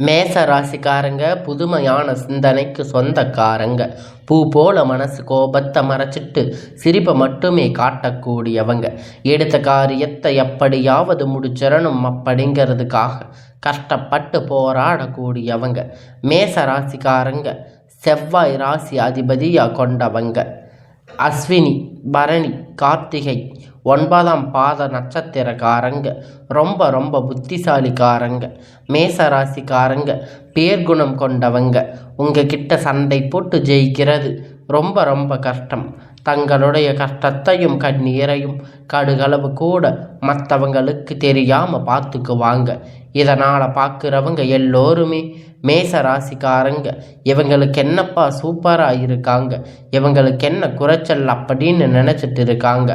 மேச ராசிக்காரங்க புதுமையான சிந்தனைக்கு சொந்தக்காரங்க. பூ போல மனசு கோபத்தை மறைச்சிட்டு சிரிப்பை மட்டுமே காட்டக்கூடியவங்க. எடுத்த காரியத்தை எப்படியாவது முடிச்சிடணும் அப்படிங்கிறதுக்காக கஷ்டப்பட்டு போராடக்கூடியவங்க. மேச ராசிக்காரங்க செவ்வாய் ராசி அதிபதியாக கொண்டவங்க. அஸ்வினி, பரணி, கார்த்திகை 9ஆம் பாத நட்சத்திரக்காரங்க. ரொம்ப ரொம்ப புத்திசாலிக்காரங்க. மேச ராசிக்காரங்க பேர்குணம் கொண்டவங்க. உங்ககிட்ட சண்டை போட்டு ஜெயிக்கிறது ரொம்ப ரொம்ப கஷ்டம். தங்களுடைய கஷ்டத்தையும் கண்ணீரையும் கடுகளவு கூட மற்றவங்களுக்கு தெரியாமல் பார்த்துக்குவாங்க. இதனால் பார்க்குறவங்க எல்லோருமே மேச ராசிக்காரங்க இவங்களுக்கு என்னப்பா சூப்பராக இருக்காங்க, இவங்களுக்கு என்ன குறைச்சல் அப்படின்னு நினச்சிட்டு இருக்காங்க.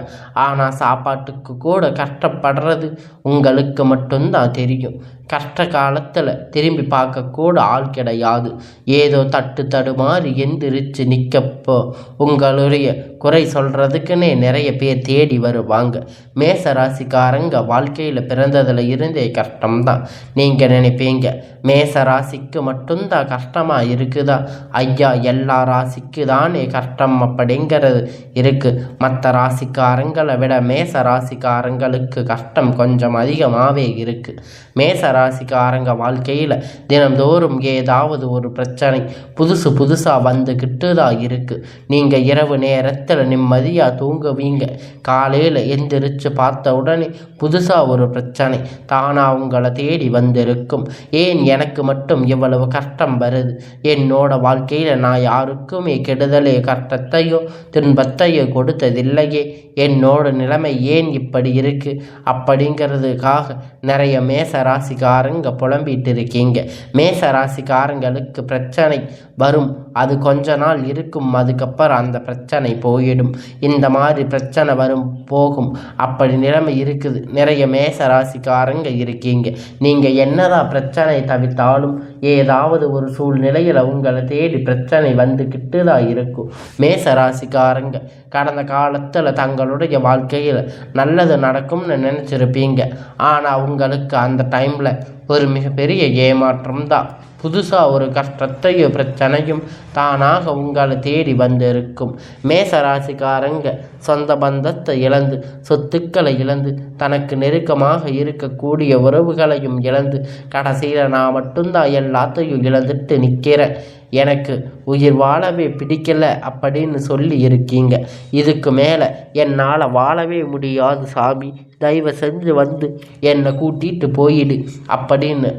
ஆனால் சாப்பாட்டுக்கு கூட கஷ்டப்படுறது உங்களுக்கு மட்டும்தான் தெரியும். கஷ்ட காலத்தில் திரும்பி பார்க்கக்கூட ஆள் கிடையாது. ஏதோ தடுமாறி எந்திரிச்சு நிற்கப்போ உங்களுடைய குறை சொல்கிறதுக்குன்னே நிறைய பேர் தேடி வருவாங்க. மேச ராசிக்காரங்க வாழ்க்கையில் பிறந்ததில் இருந்தே கஷ்டம்தான். நீங்கள் நினைப்பீங்க மேச ராசிக்கு மட்டும்தான் கஷ்டமாக இருக்குதா? ஐயா, எல்லா ராசிக்கு தானே கஷ்டம் அப்படிங்கிறது இருக்குது. மற்ற ராசிக்காரங்களை விட மேச ராசிக்காரங்களுக்கு கஷ்டம் கொஞ்சம் அதிகமாகவே இருக்குது. மேச ராசிக்காரங்க வாழ்க்கையில் தினந்தோறும் ஏதாவது ஒரு பிரச்சனை புதுசாக வந்துக்கிட்டு தான் இருக்குது. நீங்கள் இரவு நேரத்தில் நிம்மதியாக தூங்குவீங்க. காலையில் எந்திரிச்சு பார்த்த உடனே புதுசாக ஒரு பிரச்சனை தானாக உங்களை தேடி வந்திருக்கும். ஏன் எனக்கு மட்டும் இவ்வளவு கஷ்டம் வருது? என்னோட வாழ்க்கையில் நான் யாருக்குமே கெடுதலே கஷ்டத்தையோ துன்பத்தையோ கொடுத்ததில்லையே. என்னோட நிலைமை ஏன் இப்படி இருக்குது அப்படிங்கிறதுக்காக நிறைய மேச ராசிக்காரங்க புலம்பிட்டு இருக்கீங்க. மேச ராசிக்காரங்களுக்கு பிரச்சனை வரும், அது கொஞ்ச நாள் இருக்கும், அதுக்கப்புறம் அந்த பிரச்சனை போயிடும். இந்த மாதிரி பிரச்சனை வரும் போகும், அப்படி நிலைமை இருக்குது. நிறைய மேச ராசிக்காரங்க இருக்கீங்க. நீங்கள் என்னதான் பிரச்சனை தவிர்த்தாலும் ஏதாவது ஒரு சூழ்நிலையில் உங்களை தேடி பிரச்சனை வந்துக்கிட்டு தான் இருக்கும். மேச ராசிக்காரங்க கடந்த காலத்தில் தங்களுடைய வாழ்க்கையில் நல்லது நடக்கும்னு நினச்சிருப்பீங்க. ஆனால் உங்களுக்கு அந்த டைமில் ஒரு மிகப்பெரிய ஏமாற்றம் தான். புதுசாக ஒரு கஷ்டத்தையும் பிரச்சனையும் தானாக உங்களை தேடி வந்திருக்கும். மேச ராசிக்காரங்க சொந்த பந்தத்தை இழந்து, சொத்துக்களை இழந்து, தனக்கு நெருக்கமாக இருக்கக்கூடிய உறவுகளையும் இழந்து, கடைசியில் நான் மட்டும்தான் எல்லாத்தையும் இழந்துட்டு நிற்கிறேன், எனக்கு உயிர் வாழவே பிடிக்கலை அப்படின்னு சொல்லி இருக்கீங்க. இதுக்கு மேலே என்னால் வாழவே முடியாது சாமி, தயவு செஞ்சு வந்து என்னை கூட்டிகிட்டு போயிடு அப்படின்னு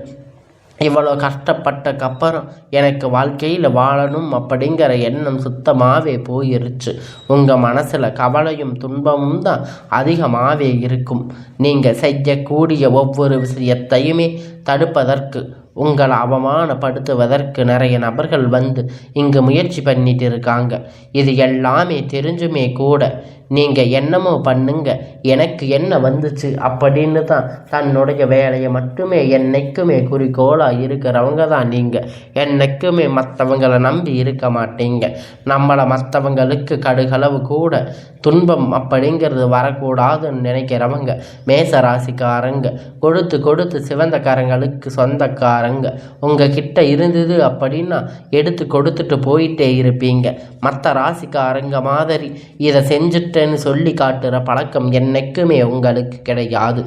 இவ்வளோ கஷ்டப்பட்டக்கப்புறம் எனக்கு வாழ்க்கையில் வாழணும் அப்படிங்கிற எண்ணம் சுத்தமாகவே போயிருச்சு. உங்கள் மனசில் கவலையும் துன்பமும் தான் அதிகமாகவே இருக்கும். நீங்கள் செய்யக்கூடிய ஒவ்வொரு விஷயத்தையுமே தடுப்பதற்கு, உங்களை அவமானப்படுத்துவதற்கு நிறைய நபர்கள் வந்து இங்கு முயற்சி பண்ணிட்டு இருக்காங்க. இது எல்லாமே தெரிஞ்சுமே கூட நீங்கள் என்னமோ பண்ணுங்க, எனக்கு என்ன வந்துச்சு அப்படின்னு தான் தன்னுடைய வேலையை மட்டுமே என்னைக்குமே குறிக்கோளாக இருக்கிறவங்க தான் நீங்கள். என்னைக்குமே மற்றவங்களை நம்பி இருக்க மாட்டீங்க. நம்மளை மற்றவங்களுக்கு கடுகளவு கூட துன்பம் அப்படிங்கிறது வரக்கூடாதுன்னு நினைக்கிறவங்க மேச ராசிக்காரங்க. கொடுத்து சிவந்த கரங்களுக்கு சொந்தக்காரங்க. உங்கள் கிட்ட இருந்தது அப்படின்னா எடுத்து கொடுத்துட்டு போயிட்டே இருப்பீங்க. மற்ற ராசிக்காரங்க மாதிரி இதை செஞ்சுட்டு சொல்லி காட்டுற பழக்கம் என்னைக்குமே உங்களுக்கு கிடையாது.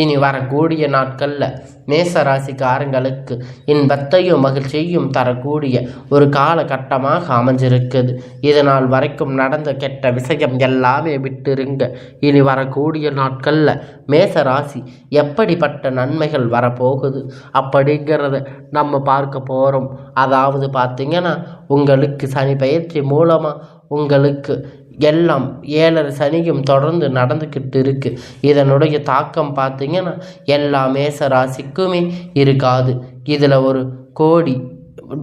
இனி வரக்கூடிய நாட்களில் மேச ராசிக்காரங்களுக்கு இன்பத்தையும் மகிழ்ச்சியும் தரக்கூடிய ஒரு காலகட்டமாக அமைஞ்சிருக்குது. இதனால் வரைக்கும் நடந்த கெட்ட விஷயம் எல்லாமே விட்டுருங்க. இனி வரக்கூடிய நாட்களில் மேச ராசி எப்படிப்பட்ட நன்மைகள் வரப்போகுது அப்படிங்கிறத நம்ம பார்க்க போகிறோம். அதாவது பார்த்திங்கன்னா, உங்களுக்கு சனி பயிற்சி மூலமாக உங்களுக்கு எல்லாம் 7.5 சனியும் தொடர்ந்து நடந்துக்கிட்டு இருக்குது. இதனுடைய தாக்கம் பார்த்திங்கன்னா எல்லா மேச ராசிக்குமே இருக்காது. இதில் ஒரு கோடி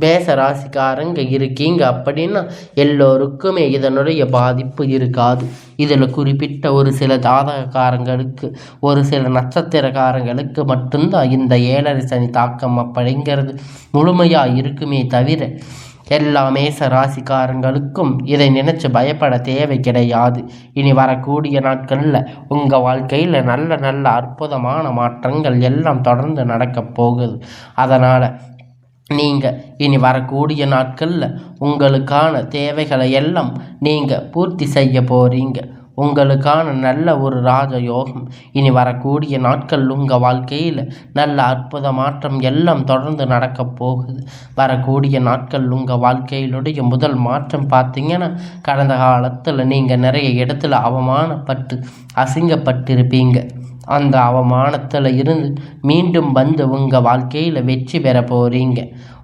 மேச ராசிக்காரங்க இருக்கீங்க அப்படின்னா எல்லோருக்குமே இதனுடைய பாதிப்பு இருக்காது. இதில் குறிப்பிட்ட ஒரு சில ஜாதகக்காரங்களுக்கு, ஒரு சில நட்சத்திரக்காரங்களுக்கு மட்டும்தான் இந்த 7.5 சனி தாக்கம் அப்படிங்கிறது முழுமையாக இருக்குமே தவிர எல்லா மேச ராசிக்காரங்களுக்கும் இதை நினைச்சு பயப்பட தேவை கிடையாது. இனி வரக்கூடிய நாட்களில் உங்கள் வாழ்க்கையில் நல்ல அற்புதமான மாற்றங்கள் எல்லாம் தொடர்ந்து நடக்கப் போகுது. அதனால் நீங்கள் இனி வரக்கூடிய நாட்களில் உங்களுக்கான தேவைகளை எல்லாம் நீங்கள் பூர்த்தி செய்ய போகிறீங்க. உங்களுக்கான நல்ல ஒரு ராஜயோகம் இனி வரக்கூடிய நாட்கள் உங்கள் வாழ்க்கையில் நல்ல அற்புத மாற்றம் எல்லாம் தொடர்ந்து நடக்கப் போகுது. வரக்கூடிய நாட்கள் உங்கள் வாழ்க்கையிலுடைய முதல் மாற்றம் பார்த்தீங்கன்னா, கடந்த காலத்தில் நீங்கள் நிறைய இடத்துல அவமானப்பட்டு அசிங்கப்பட்டிருப்பீங்க. அந்த அவமானத்தில் இருந்து மீண்டும் வந்து உங்கள் வாழ்க்கையில் வெற்றி பெற போகிறீங்க.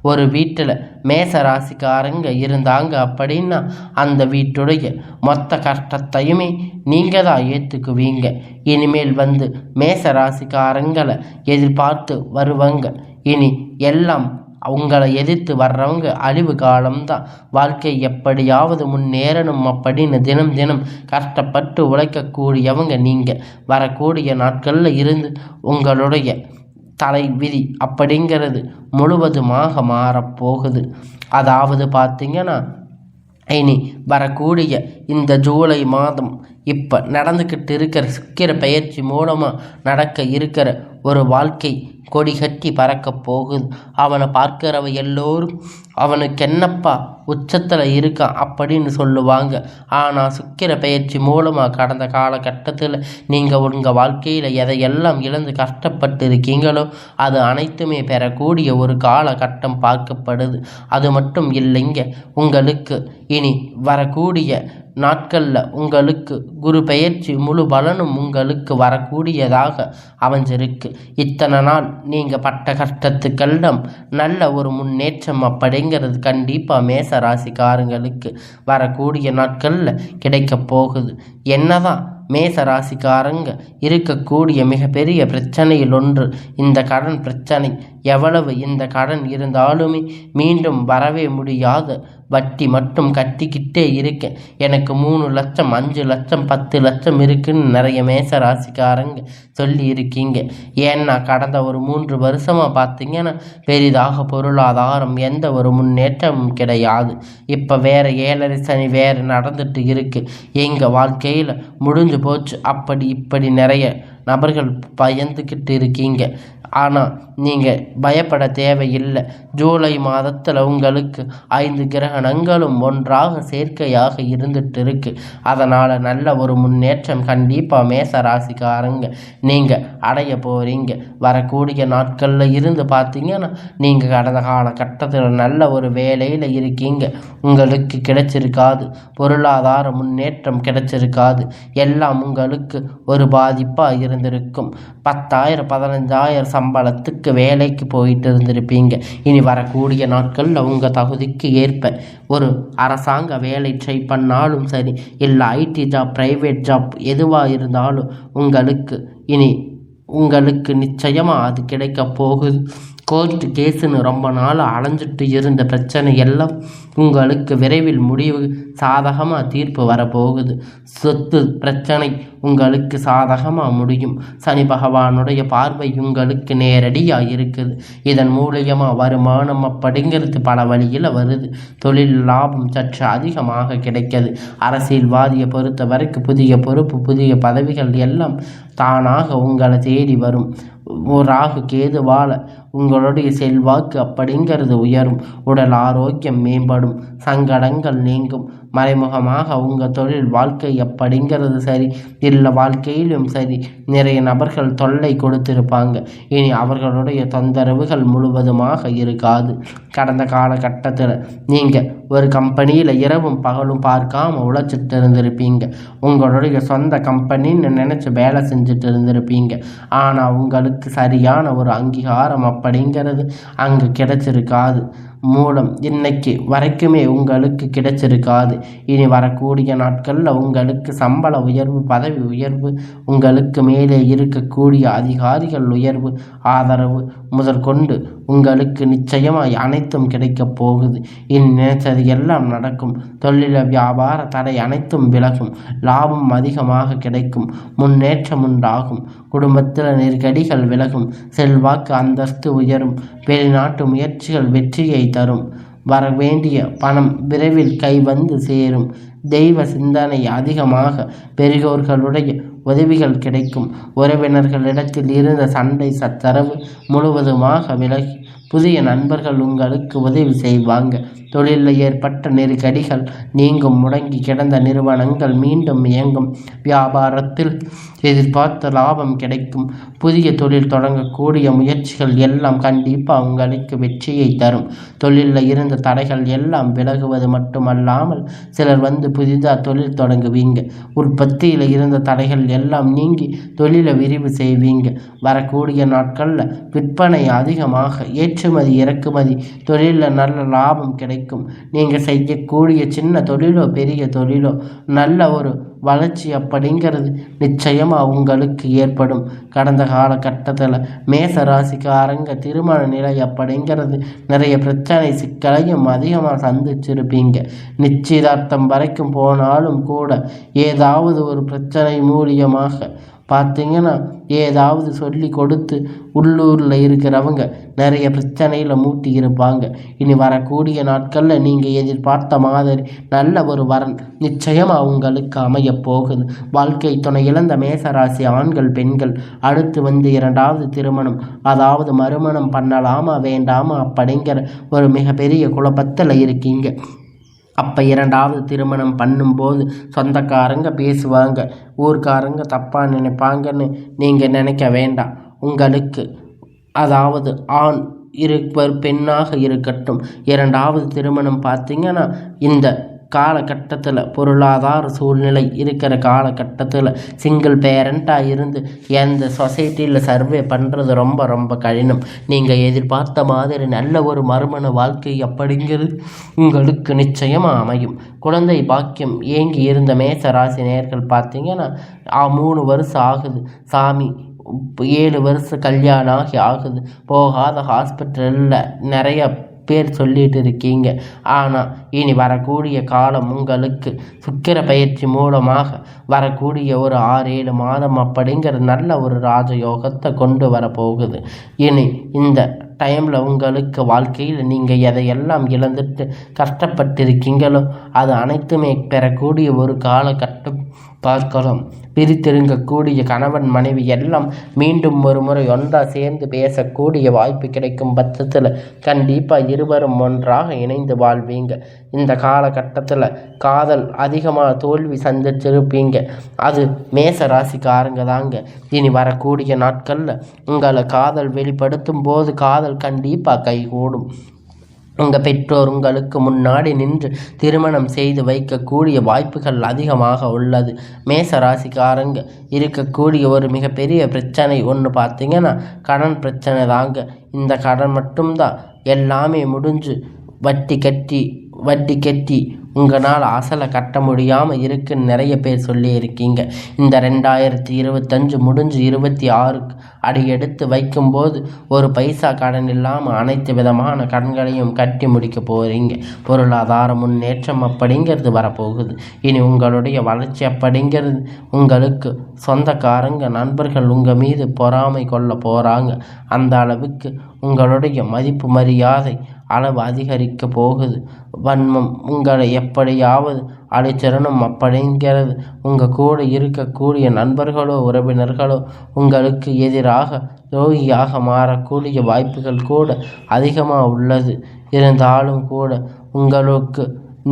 ஒரு வீட்டில் மேச ராசிக்காரங்க இருந்தாங்க அப்படின்னா அந்த வீட்டுடைய மொத்த கஷ்டத்தையுமே நீங்கள் தான் ஏற்றுக்குவீங்க. இனிமேல் வந்து மேச ராசிக்காரங்களை எதிர்பார்த்து வருவாங்க. இனி எல்லாம் உங்களை எதிர்த்து வர்றவங்க அழிவு காலம்தான். வாழ்க்கை எப்படியாவது முன்னேறணும் அப்படின்னு தினம் தினம் கஷ்டப்பட்டு உழைக்கக்கூடியவங்க நீங்கள். வரக்கூடிய நாட்களில் இருந்து உங்களுடைய தலை விதி அப்படிங்கிறது முழுவதுமாக மாறப்போகுது. அதாவது பார்த்தீங்கன்னா, இனி வரக்கூடிய இந்த ஜூலை மாதம் இப்போ நடந்துக்கிட்டு இருக்கிற சுக்கிர பெயர்ச்சி மூலமாக நடக்க இருக்கிற ஒரு வாழ்க்கை கொடி கட்டி பறக்க போகுது. அவனை பார்க்கிறவ எல்லோரும் அவனுக்கு என்னப்பா உச்சத்தில் இருக்கான் அப்படின்னு சொல்லுவாங்க. ஆனால் சுக்கிர பெயர்ச்சி மூலமாக கடந்த காலகட்டத்தில் நீங்கள் உங்கள் வாழ்க்கையில் எதையெல்லாம் இழந்து கஷ்டப்பட்டு இருக்கீங்களோ அது அனைத்துமே பெறக்கூடிய ஒரு காலகட்டம் பார்க்கப்படுது. அது மட்டும் இல்லைங்க, உங்களுக்கு இனி வரக்கூடிய நாட்களில் உங்களுக்கு குரு பெயர்ச்சி முழு பலனும் உங்களுக்கு வரக்கூடியதாக அமைஞ்சிருக்கு. இத்தனை நாள் நீங்கள் பட்ட கஷ்டத்துக்கெல்லாம் நல்ல ஒரு முன்னேற்றம் அப்படிங்கிறது கண்டிப்பாக மேச ராசிக்காரங்களுக்கு வரக்கூடிய நாட்களில் கிடைக்க போகுது. என்னதான் மேச ராசிக்காரங்க இருக்கக்கூடிய மிகப்பெரிய பிரச்சனையில் ஒன்று இந்த கடன் பிரச்சனை. எவ்வளவு இந்த கடன் இருந்தாலுமே மீண்டும் வரவே முடியாத வட்டி மட்டும் கட்டிக்கிட்டே இருக்கேன். எனக்கு 3 லட்சம் 5 லட்சம் 10 லட்சம் இருக்குன்னு நிறைய மேச ராசிக்காரங்க சொல்லி இருக்கீங்க. ஏன்னா கடந்த ஒரு 3 வருஷமாக பார்த்தீங்கன்னா பெரிதாக பொருளாதாரம் எந்த ஒரு முன்னேற்றமும் கிடையாது. இப்போ வேறு 7.5 சனி வேறு நடந்துட்டு இருக்கு. எங்கள் வாழ்க்கையில் முடிஞ்சு போச்சு அப்படி இப்படி நிறைய நபர்கள் பயந்துக்கிட்டு இருக்கீங்க. ஆனால் நீங்கள் பயப்பட தேவையில்லை. ஜூலை மாதத்தில் உங்களுக்கு 5 கிரகணங்களும் ஒன்றாக சேர்க்கையாக இருந்துட்டு இருக்கு. அதனால் நல்ல ஒரு முன்னேற்றம் கண்டிப்பாக மேச ராசிக்காரங்க நீங்கள் அடைய போகிறீங்க. வரக்கூடிய நாட்களில் இருந்து பார்த்தீங்கன்னா நீங்கள் கடந்த காலகட்டத்தில் நல்ல ஒரு வேலையில் இருக்கீங்க. உங்களுக்கு கிடைச்சிருக்காது, பொருளாதார முன்னேற்றம் கிடைச்சிருக்காது. எல்லாம் உங்களுக்கு ஒரு பாதிப்பாக இருந்திருக்கும். 10,000 15,000 சம்பளத்துக்கு வேலைக்கு போயிட்டு இருந்திருப்பீங்க. இனி வரக்கூடிய நாட்களில் உங்கள் தகுதிக்கு ஏற்ப ஒரு அரசாங்க வேலை ட்ரை பண்ணாலும் சரி, இல்லை ஐடி ஜாப், ப்ரைவேட் ஜாப் எதுவாக இருந்தாலும் உங்களுக்கு நிச்சயமாக அது கிடைக்க போகுது. கோர்ட்டு கேஸுன்னு ரொம்ப நாள் அலைஞ்சிட்டு இருந்த பிரச்சனை எல்லாம் உங்களுக்கு விரைவில் முடிவு சாதகமாக தீர்ப்பு வரப்போகுது. சொத்து பிரச்சனை உங்களுக்கு சாதகமாக முடியும். சனி பகவானுடைய பார்வை உங்களுக்கு நேரடியாக இருக்குது. இதன் மூலியமாக வருமானம் அப்படிங்கிறது பல வழியில் வருது. தொழில் லாபம் சற்று அதிகமாக கிடைக்கிறது. அரசியல்வாதியை பொறுத்த வரைக்கும் புதிய பொறுப்பு, புதிய பதவிகள் எல்லாம் தானாக உங்களை தேடி வரும். ராகு கேதுவால் உங்களுடைய செல்வாக்கு அப்படிங்கிறது உயரும். உடல் ஆரோக்கியம் மேம்படும். சங்கடங்கள் நீங்கும். மறைமுகமாக உங்கள் தொழில் வாழ்க்கை அப்படிங்கிறது சரி, இல்லை வாழ்க்கையிலும் சரி, நிறைய நபர்கள் தொல்லை கொடுத்திருப்பாங்க. இனி அவர்களுடைய தொந்தரவுகள் முழுவதுமாக இருக்காது. கடந்த காலகட்டத்தில் நீங்கள் ஒரு கம்பெனியில் இரவும் பகலும் பார்க்காம உழைச்சிட்டு இருந்திருப்பீங்க. உங்களுடைய சொந்த கம்பெனின்னு நினச்சி வேலை செஞ்சுட்டு இருந்திருப்பீங்க. ஆனால் உங்களுக்கு சரியான ஒரு அங்கீகாரம் அப்படிங்கிறது அங்கே கிடைச்சிருக்காது. மூலம் இன்னைக்கு வரைக்குமே உங்களுக்கு கிடைச்சிருக்காது. இனி வரக்கூடிய நாட்களில் உங்களுக்கு சம்பள உயர்வு, பதவி உயர்வு, உங்களுக்கு மேலே இருக்கக்கூடிய அதிகாரிகள் உயர்வு, ஆதரவு முதற்கொண்டு உங்களுக்கு நிச்சயமாய் அனைத்தும் கிடைக்கப் போகுது. இனி நினைச்சது எல்லாம் நடக்கும். தொழில வியாபார தடை அனைத்தும் விலகும். லாபம் அதிகமாக கிடைக்கும். முன்னேற்றம் உண்டாகும். குடும்பத்தில் நெருக்கடிகள் விலகும். செல்வாக்கு அந்தஸ்து உயரும். வெளிநாட்டு முயற்சிகள் வெற்றியை தரும். வரவேண்டிய பணம் விரைவில் கைவந்து சேரும். தெய்வ சிந்தனை அதிகமாக. பெரியோர்களுடைய உதவிகள் கிடைக்கும். உறவினர்களிடத்தில் இருந்த சண்டை சச்சரவு முழுவதுமாக விலகி புதிய நண்பர்கள் உங்களுக்கு உதவி செய்வாங்க. தொழிலில் ஏற்பட்ட நெருக்கடிகள் நீங்கும். முடங்கி கிடந்த நிறுவனங்கள் மீண்டும் இயங்கும். வியாபாரத்தில் எதிர்பார்த்த லாபம் கிடைக்கும். புதிய தொழில் தொடங்கக்கூடிய முயற்சிகள் எல்லாம் கண்டிப்பாக உங்களுக்கு வெற்றியை தரும். தொழிலில் இருந்த தடைகள் எல்லாம் விலகுவது மட்டுமல்லாமல் சிலர் வந்து புதிதாக தொழில் தொடங்குவீங்க. உற்பத்தியில் இருந்த தடைகள் எல்லாம் நீங்கி தொழிலை விரிவு செய்வீங்க. வரக்கூடிய நாட்களில் விற்பனை அதிகமாக, ஏற்றுமதி இறக்குமதி தொழிலில் நல்ல லாபம் கிடைக்கும். நீங்கள் செய்யக்கூடிய சின்ன தொழிலோ பெரிய தொழிலோ நல்ல ஒரு வளர்ச்சி அப்படிங்கிறது நிச்சயமாக உங்களுக்கு ஏற்படும். கடந்த காலகட்டத்தில் மேச ராசிக்காரங்க திருமண நிலை அப்படிங்கிறது நிறைய பிரச்சனை சிக்கலையும் அதிகமாக சந்திச்சிருப்பீங்க. நிச்சயதார்த்தம் வரைக்கும் போனாலும் கூட ஏதாவது ஒரு பிரச்சனை மூலியமாக பார்த்தீங்கன்னா ஏதாவது சொல்லி கொடுத்து உள்ளூரில் இருக்கிறவங்க நிறைய பிரச்சனையில் மூட்டி இருப்பாங்க. இனி வரக்கூடிய நாட்களில் நீங்கள் எதிர்பார்த்த மாதிரி நல்ல ஒரு வரன் நிச்சயமாக உங்களுக்கு அமையப் போகுது. வாழ்க்கை துணை இழந்த மேசராசி ஆண்கள் பெண்கள் அடுத்து வந்து இரண்டாவது திருமணம், அதாவது மறுமணம் பண்ணலாமா வேண்டாமா அப்படிங்கிற ஒரு மிகப்பெரிய குழப்பத்தில் இருக்கீங்க. அப்போ இரண்டாவது திருமணம் பண்ணும்போது சொந்தக்காரங்க பேசுவாங்க, ஊர்க்காரங்க தப்பாக நினைப்பாங்கன்னு நீங்கள் நினைக்க வேண்டாம். உங்களுக்கு அதாவது ஆண் இருப்பர் பெண்ணாக இருக்கட்டும், இரண்டாவது திருமணம் பார்த்தீங்கன்னா இந்த காலகட்டத்தில் பொருளாதார சூழ்நிலை இருக்கிற காலகட்டத்தில் சிங்கிள் பேரண்ட்டாக இருந்து எந்த சொசைட்டியில் சர்வே பண்ணுறது ரொம்ப ரொம்ப கடினம். நீங்கள் எதிர்பார்த்த மாதிரி நல்ல ஒரு மறுமண வாழ்க்கை அப்படிங்கிறது உங்களுக்கு நிச்சயமாக அமையும். குழந்தை பாக்கியம் ஏங்கி இருந்த மேச ராசி நேயர்கள் பார்த்தீங்கன்னா 3 வருஷம் ஆகுது சாமி, 7 வருஷம் கல்யாணம் ஆகுது, போகாத ஹாஸ்பிட்டலில் நிறைய பேர் சொல்லிட்டு இருக்கீங்க. ஆனால் இனி வரக்கூடிய காலம் உங்களுக்கு சுக்கிர பயிற்சி மூலமாக வரக்கூடிய ஒரு 6-7 மாதம் அப்படிங்கிற நல்ல ஒரு ராஜயோகத்தை கொண்டு வரப்போகுது. இனி இந்த டைமில் உங்களுக்கு வாழ்க்கையில் நீங்கள் எதையெல்லாம் இழந்துட்டு கஷ்டப்பட்டிருக்கீங்களோ அது அனைத்துமே பெறக்கூடிய ஒரு காலகட்டம் பார்க்கலாம். பிரித்திருங்கக்கூடிய கணவன் மனைவி எல்லாம் மீண்டும் ஒரு முறை ஒன்றா சேர்ந்து பேசக்கூடிய வாய்ப்பு கிடைக்கும் பட்சத்தில் கண்டிப்பாக இருவரும் ஒன்றாக இணைந்து வாழ்வீங்க. இந்த காலகட்டத்தில் காதல் அதிகமாக தோல்வி சந்திச்சிருப்பீங்க. அது மேச ராசிக்காரங்க தாங்க. இனி வரக்கூடிய நாட்களில் உங்களை காதல் வெளிப்படுத்தும் போது காதல் கண்டிப்பாக கைகூடும். உங்கள் பெற்றோர் உங்களுக்கு முன்னாடி நின்று திருமணம் செய்து வைக்கக்கூடிய வாய்ப்புகள் அதிகமாக உள்ளது. மேச ராசிக்காரங்க இருக்கக்கூடிய ஒரு மிகப்பெரிய பிரச்சனை ஒன்று பார்த்தீங்கன்னா கடன் பிரச்சனை தாங்க. இந்த கடன் மட்டும்தான் எல்லாமே முடிஞ்சு வட்டி கட்டி உங்களால் அசலை கட்ட முடியாமல் இருக்குன்னு நிறைய பேர் சொல்லியிருக்கீங்க. இந்த 2025 முடிஞ்சு 26 அடியெடுத்து வைக்கும்போது ஒரு பைசா கடன் இல்லாமல் அனைத்து விதமான கடன்களையும் கட்டி முடிக்க போகிறீங்க. பொருளாதார முன்னேற்றம் அப்படிங்கிறது வரப்போகுது. இனி உங்களுடைய வளர்ச்சி அப்படிங்கிறது உங்களுக்கு சொந்தக்காரங்க நண்பர்கள் உங்கள் மீது பொறாமை கொள்ள போகிறாங்க. அந்த அளவுக்கு உங்களுடைய மதிப்பு மரியாதை அளவு அதிகரிக்க போகுது. வன்மம் உங்களை எப்படியாவது அழிச்சிடணும் அப்படிங்கிறது உங்கள் கூட இருக்கக்கூடிய நண்பர்களோ உறவினர்களோ உங்களுக்கு எதிராக துரோகியாக மாறக்கூடிய வாய்ப்புகள் கூட அதிகமாக உள்ளது. இருந்தாலும் கூட உங்களுக்கு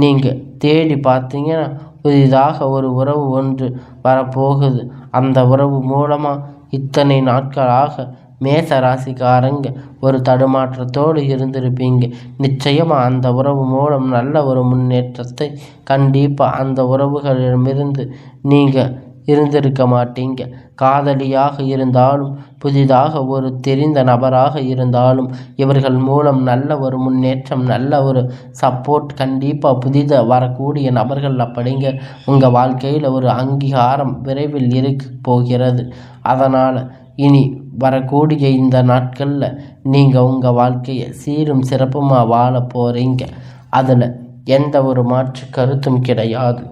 நீங்கள் தேடி பார்த்தீங்கன்னா புதிதாக ஒரு உறவு ஒன்று வரப்போகுது. அந்த உறவு மூலமாக இத்தனை நாட்களாக மேச ராசிக்காரங்க ஒரு தடுமாற்றத்தோடு இருந்திருப்பீங்க. நிச்சயமாக அந்த உறவு மூலம் நல்ல ஒரு முன்னேற்றத்தை கண்டிப்பாக அந்த உறவுகளிடமிருந்து நீங்கள் இருந்திருக்க மாட்டீங்க. காதலியாக இருந்தாலும் புதிதாக ஒரு தெரிந்த நபராக இருந்தாலும் இவர்கள் மூலம் நல்ல ஒரு முன்னேற்றம் நல்ல ஒரு சப்போர்ட் கண்டிப்பாக புதிதாக வரக்கூடிய நபர்கள் அப்படிங்க உங்கள் வாழ்க்கையில் ஒரு அங்கீகாரம் விரைவில் இருக்க போகிறது. அதனால் இனி வரக்கூடிய இந்த நாட்களில் நீங்கள் உங்கள் வாழ்க்கையை சீரும் சிறப்புமாக வாழ போகிறீங்க. அதில் எந்த ஒரு மாற்று கருத்தும் கிடையாது.